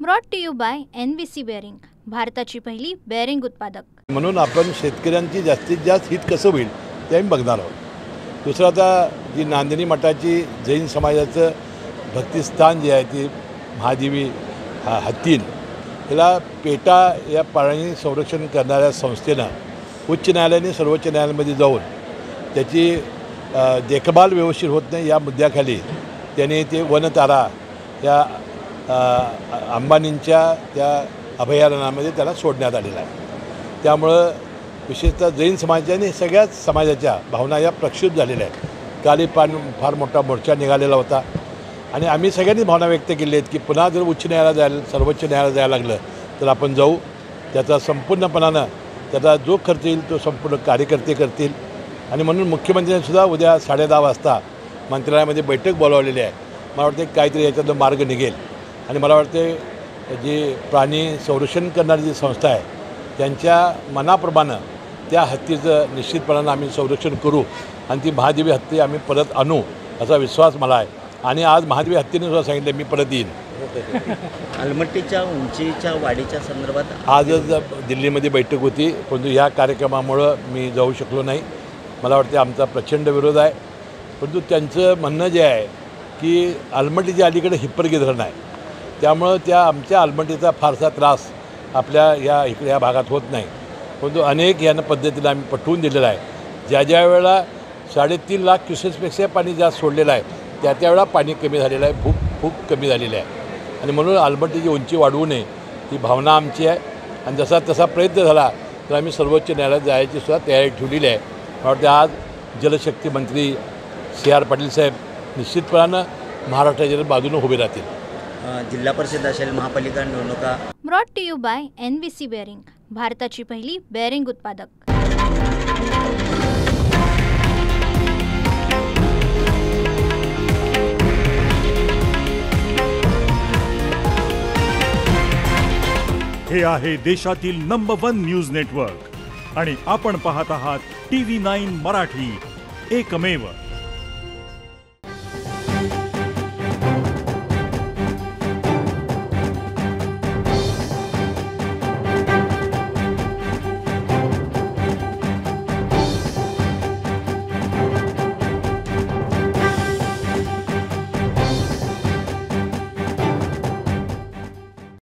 Brought to you by NVC bearing, भारताची पहिली bearing उत्पादक. म्हणून आपण शेतकऱ्यांची जास्तीत जास्त हित कसं होईल ते आम्ही बघणार आहोत. दुसरं आता जी नांदणी मठाची जैन समाजाचं भक्तिस्थान जे आहे ती महादेवी हत्तीन, याला पेटा या प्राणी संरक्षण करणाऱ्या संस्थेनं उच्च न्यायालयाने सर्वोच्च न्यायालयामध्ये जाऊन त्याची देखभाल व्यवस्थित होत नाही या मुद्द्याखाली त्याने ते वनतारा या अंबानींच्या त्या अभयारण्यामध्ये त्याला सोडण्यात आलेलं आहे. त्यामुळं विशेषतः जैन समाजाने सगळ्याच समाजाच्या भावना या प्रक्षुब्ध झालेल्या आहेत. काल फार मोठा मोर्चा निघालेला होता आणि आम्ही सगळ्यांनी भावना व्यक्त केल्या आहेत की पुन्हा जर उच्च न्यायालयात जायला सर्वोच्च न्यायालयात जायला लागलं तर आपण जाऊ. त्याचा संपूर्णपणानं त्याचा जो खर्च येईल तो संपूर्ण कार्यकर्ते करतील आणि म्हणून मुख्यमंत्र्यांनीसुद्धा उद्या 10:30 वाजता मंत्रालयामध्ये बैठक बोलावलेली आहे. मला वाटते काहीतरी याच्यातून मार्ग निघेल आणि मला वाटते जी प्राणी संरक्षण करणारी जी संस्था आहे त्यांच्या मनाप्रमाणे त्या हत्तीचं निश्चितपणानं आम्ही संरक्षण करू आणि ती महादेवी हत्ती आम्ही परत आणू असा विश्वास मला आहे. आणि आज महादेवी हत्तीने सुद्धा सांगितलं मी परत येईन. अलमट्टीच्या उंचीच्या वाढीच्या संदर्भात आजच दिल्लीमध्ये बैठक होती, परंतु ह्या कार्यक्रमामुळं मी जाऊ शकलो नाही. मला वाटते आमचा प्रचंड विरोध आहे. परंतु त्यांचं म्हणणं जे आहे की अलमट्टीच्या अलीकडे हिप्परगी धरण आहे, त्यामुळं त्या आमच्या अलमट्टीचा फारसा त्रास आपल्या या भागात होत नाही. परंतु अनेक यानं पद्धतीनं आम्ही पटवून दिलेलं आहे. ज्या वेळेला 3.5 लाख क्युसेसपेक्षा पाणी जास्त सोडलेलं आहे त्यावेळेला पाणी कमी झालेलं आहे, खूप कमी झालेलं आहे. आणि म्हणून अलमट्टीची उंची वाढवू नये ही भावना आमची आहे. आणि जसा तसा प्रयत्न झाला तर आम्ही सर्वोच्च न्यायालयात जायची सुद्धा तयारी ठेवलेली आहे. मला वाटतं आज जलशक्ती मंत्री CR पाटील साहेब निश्चितपणानं महाराष्ट्राच्या बाजूने उभे राहतील. जिल्हा परिषद असेल, महापालिका निवडणुका. Brought to you by NVC bearing, भारताची पहिली बेअरिंग उत्पादक. हे आहे देशातील नंबर 1 न्यूज नेटवर्क आणि आपण पाहत आहात TV9 मराठी, एकमेव.